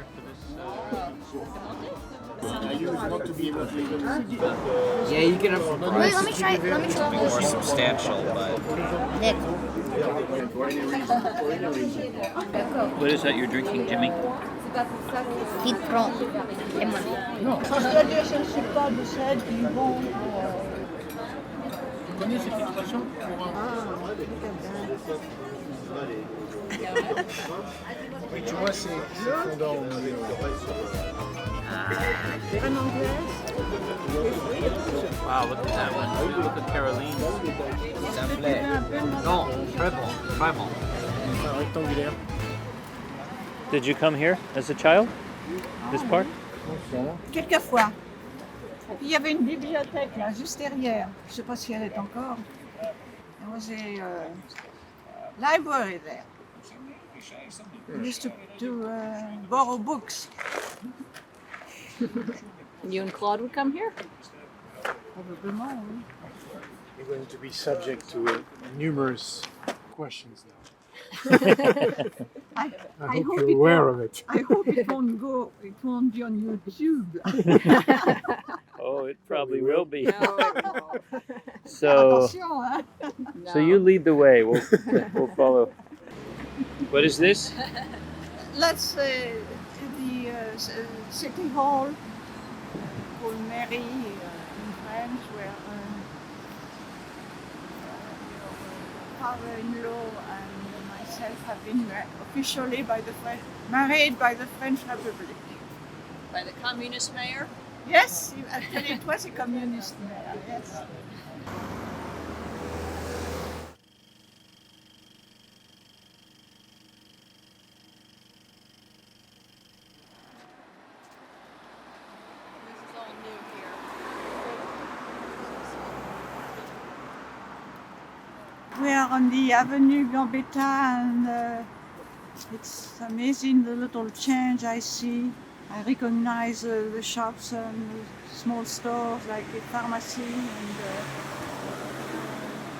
here for this? Yeah, you can have some Wait, fries. let me try. Let me try. More substantial, but Nick. what is that you're drinking, Jimmy? Citron. Lemon. C'est-à-dire, je ne suis pas de celles qui vont Tu connais cette expression pour Oui, tu vois, c'est fondant au milieu. Wow, look at that one. Look at Caroline. Simplet. Non, treble. Tribal. Un rectangulaire. Did you come here as a child? This park? quelquefois. Puis il y avait une bibliothèque là, juste derrière. Je ne sais pas si elle est encore. There was a library there. We used to borrow books. You and Claude would come here? Probablement, oui. You're going to be subject to numerous questions now. I I hope hope you're it aware won't- of it. I hope it won't be on YouTube. Oh, it probably will be. No, So, Attention, hein? so you lead the way. We'll follow. What is this? Let's the city hall called Mairie in French, where father-in-law and myself have been officially married by the French Republic. By the communist mayor? Yes, actually it was a communist mayor, yes. This is all new here. We are on the Avenue Gambetta, and it's amazing the little change I see. I recognize the shops and the small stores like the pharmacy and the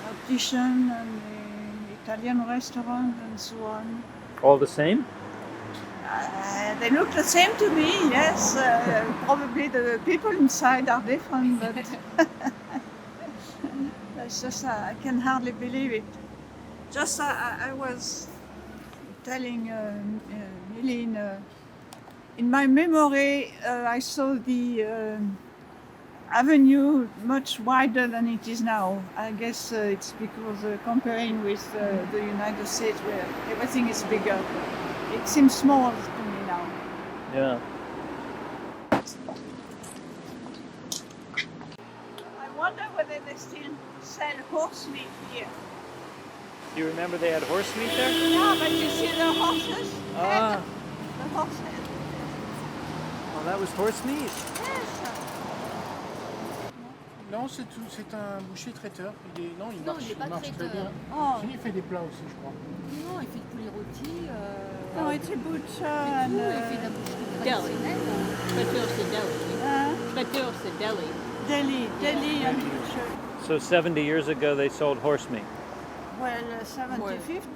optician and the Italian restaurant and so on. All the same? They look the same to me, yes. Probably the people inside are different, but it's just I can hardly believe it. Just I was telling Millie in my memory, I saw the avenue much wider than it is now. I guess it's because comparing with the United States, where everything is bigger, it seems small to me now. Yeah. I wonder whether they still sell horse meat here. You remember they had horse meat there? Yeah, but you see the horses? Ah, The horse head. well, that was horse meat. Yes. Non, c'est un boucher traiteur. Il il est pas marche très traiteur. bien. Oh, Il fait des plats aussi, je crois. Non, il fait de poulet rôti. no, it's a butcher Tout, and il fait de la boucherie traditionnelle. Traiteur, c'est deli. Traiteur, c'est deli. deli and butcher. So 70 years ago they sold horse meat. Well, 75th,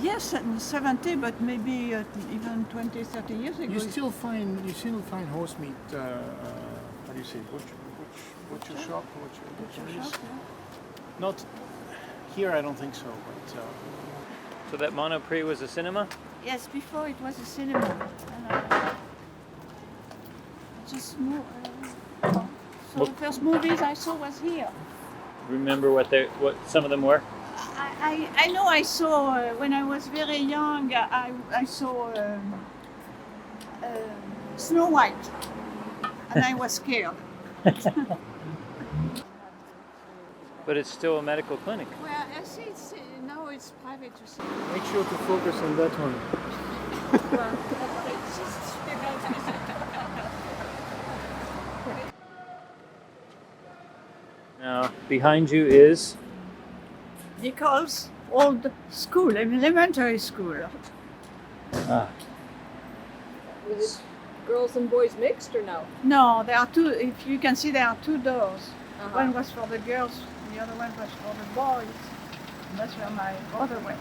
yes, 70, but maybe even 20, 30 years ago. You still find horse meat. How do you say butcher shop? Butcheries? Shop, yeah. Not here. I don't think so. But So that Monoprix was a cinema? Yes, before it was a cinema. Just so the first movies I saw was here. Remember what some of them were? I know I saw when I was very young. I saw Snow White, and I was scared. But it's still a medical clinic. Well, I see now it's private. You see. make sure to focus on that one. Now, behind you is Nichols Old School, elementary school. ah, Was it girls and boys mixed or no? No, there are two. If you can see, there are two doors. Uh-huh. One was for the girls, the other one was for the boys. And that's where my brother went.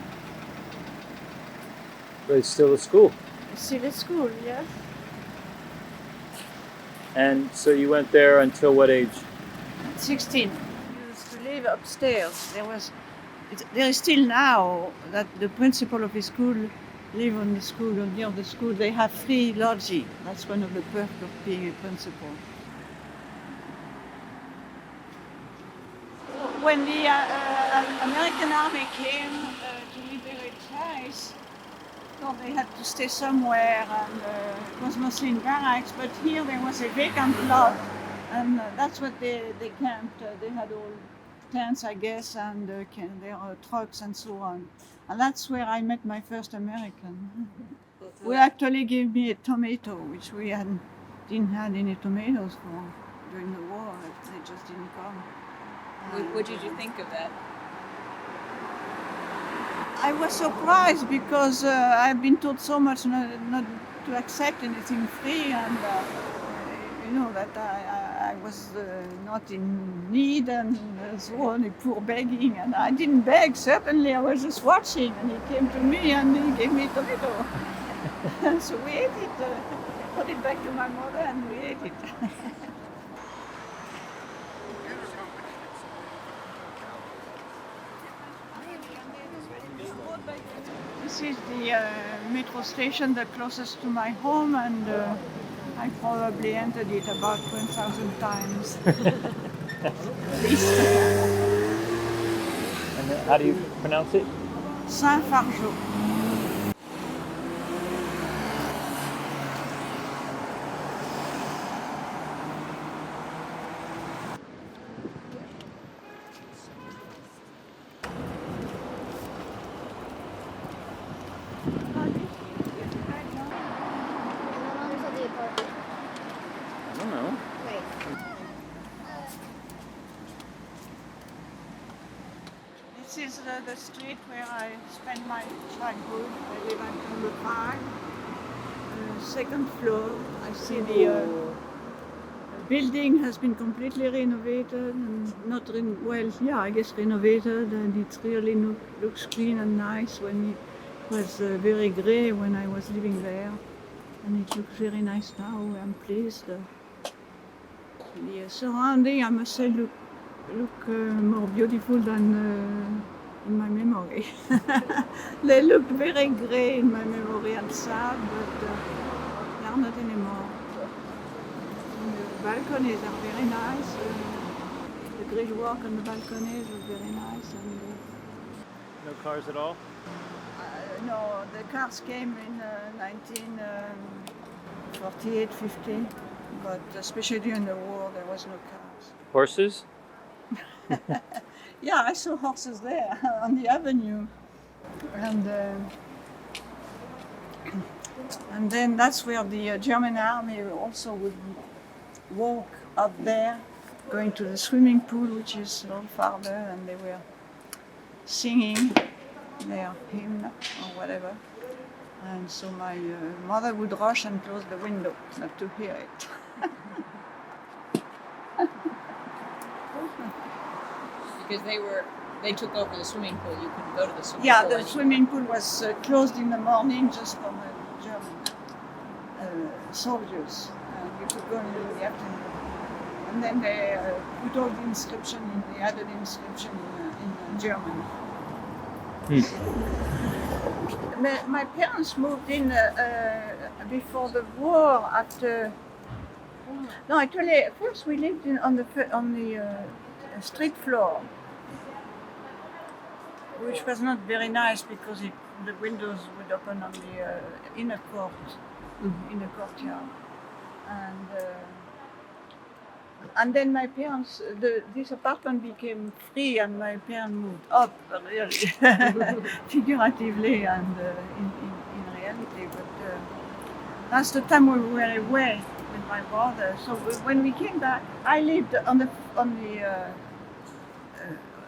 but it's still a school. Civil school, yes. And so you went there until what age? 16. We used to live upstairs. There is still now that the principal of the school live on the school or near the school. They have free lodging. That's one of the perks of being a principal. When the American army came to liberate Paris, thought they had to stay somewhere, and it was mostly in barracks. But here there was a vacant lot, and that's what they camped. They had all tents, I guess, and their trucks and so on. And that's where I met my first American, who actually gave me a tomato, which we didn't have any tomatoes for during the war. They just didn't come. What did you think of that? I was surprised because I've been told so much not to accept anything free, and that I was not in need and so on, a poor begging, and I didn't beg, certainly. I was just watching, and he came to me and he gave me a tomato. And so we ate it, put it back to my mother, and we ate it. This is the metro station the closest to my home, and I probably entered it about 1,000 times. At least. And how do you pronounce it? Saint-Fargeau. I don't know. This is the street where I spent my childhood. I live on the park. Second floor. I see the building has been completely renovated, and I guess renovated, and it really looks clean and nice. When it was very grey when I was living there, and it looks very nice now. I'm pleased. The surrounding, I must say, look more beautiful than in my memory. They looked very grey in my memory and sad, but they are not anymore. The balconies are very nice. The grillwork on the balconies was very nice. And, No cars at all? no, the cars came in 1948, 50, but especially during the war there was no cars. Horses? Yeah, I saw horses there on the avenue, and then that's where the German army also would walk up there, going to the swimming pool, which is a little farther, and they were singing their hymn or whatever. And so my mother would rush and close the window not to hear it. Because they took over the swimming pool. You couldn't go to the swimming Yeah, pool. the swimming pool was closed in the morning just for the German soldiers. You could go in the afternoon. And then they put all the inscription in, they added inscription in German. My parents moved in before the war. No, actually, first we lived on the street floor, which was not very nice because the windows would open on the inner courtyard, and then my parents, this apartment became free, and my parents moved up, really, figuratively and in reality. But that's the time we were away with my brother. So when we came back, I lived on the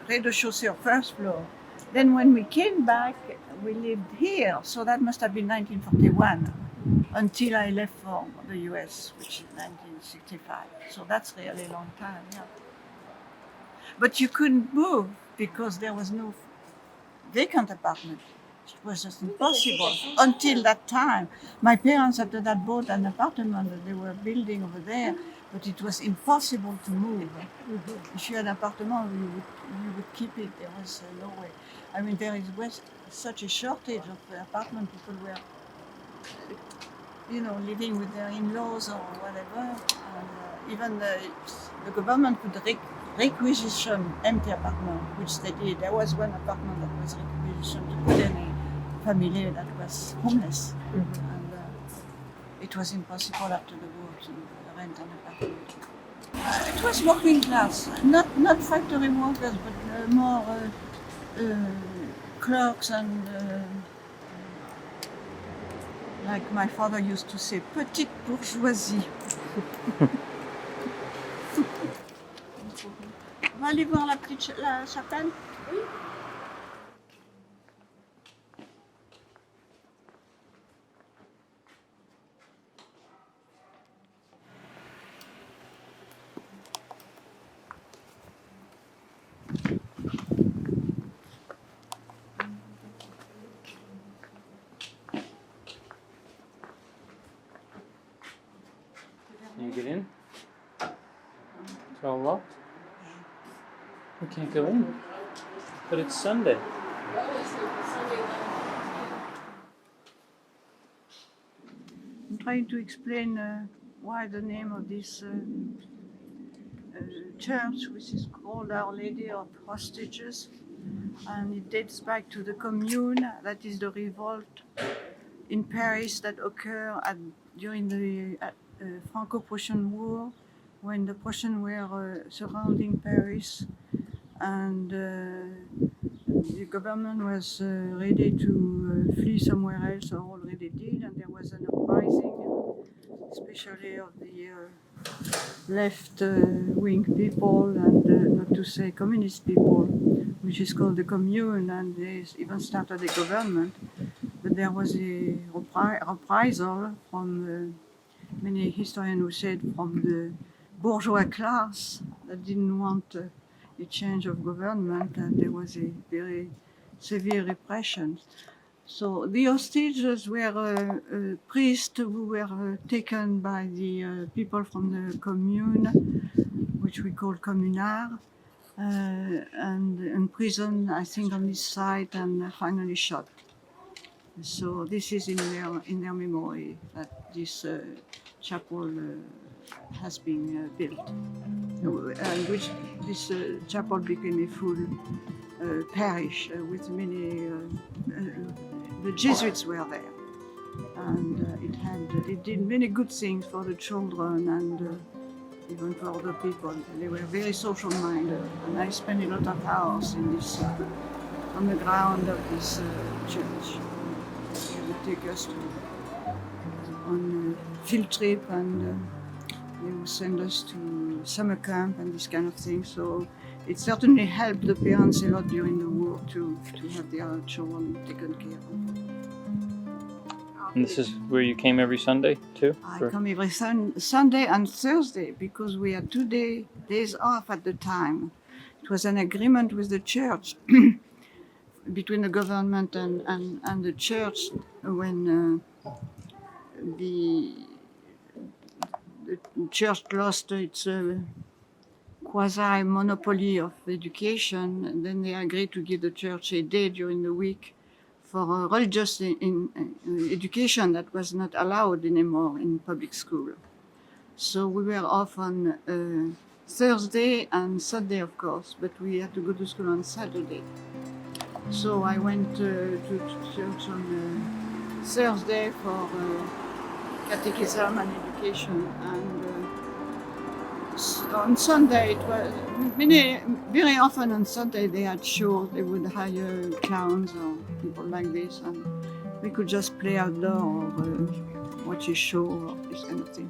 rez-de-chaussée, or first floor. Then when we came back, we lived here. So that must have been 1941. Until I left for the US, which is 1965. So that's really a long time, yeah. But you couldn't move because there was no vacant apartment. It was just impossible until that time. My parents after that bought an apartment that they were building over there, but it was impossible to move. If you had an apartment, you would keep it. There was no way. I mean, was such a shortage of apartment. People were, living with their in-laws or whatever. And, even the government could requisition empty apartment, which they did. There was one apartment that was requisitioned to put in a family that was homeless. And it was impossible after the war to rent an apartment. It was working class, not factory workers, but more clerks and, like my father used to say, petite bourgeoisie. On va aller voir la chapelle? Oui. Can you get in? It's all locked? We can't go in. But it's Sunday. I'm trying to explain why the name of this church, which is called Our Lady of Hostages, and it dates back to the Commune, that is the revolt in Paris that occurred during the Franco-Prussian War, when the Prussians were surrounding Paris, and the government was ready to flee somewhere else, or already did, and there was an uprising, especially of the left-wing people, and not to say communist people, which is called the Commune, and they even started a government. But there was a reprisal from many historians who said from the bourgeois class that didn't want a change of government, and there was a very severe repression. So the hostages were priests who were taken by the people from the Commune, which we call communards, and imprisoned, I think, on this site, and finally shot. So this is in their memory that this chapel has been built, and which this chapel became a full parish with many. The Jesuits were there, and it did many good things for the children and even for other people. They were very social minded, and I spent a lot of hours in this on the ground of this church. They would take us on a field trip, and they would send us to summer camp and this kind of thing. So it certainly helped the parents a lot during the war to have their children taken care of. And this is where you came every Sunday too? I come every Sunday and Thursday because we had 2 days off at the time. It was an agreement with the church between the government and the church when the church lost its quasi-monopoly of education, and then they agreed to give the church a day during the week for religious education that was not allowed anymore in public school. So we were off on Thursday and Sunday, of course, but we had to go to school on Saturday. So I went to church on Thursday for catechism and education, and on Sunday it was very often on Sunday they had shows. They would hire clowns or people like this, and we could just play outdoor or watch a show or this kind of thing.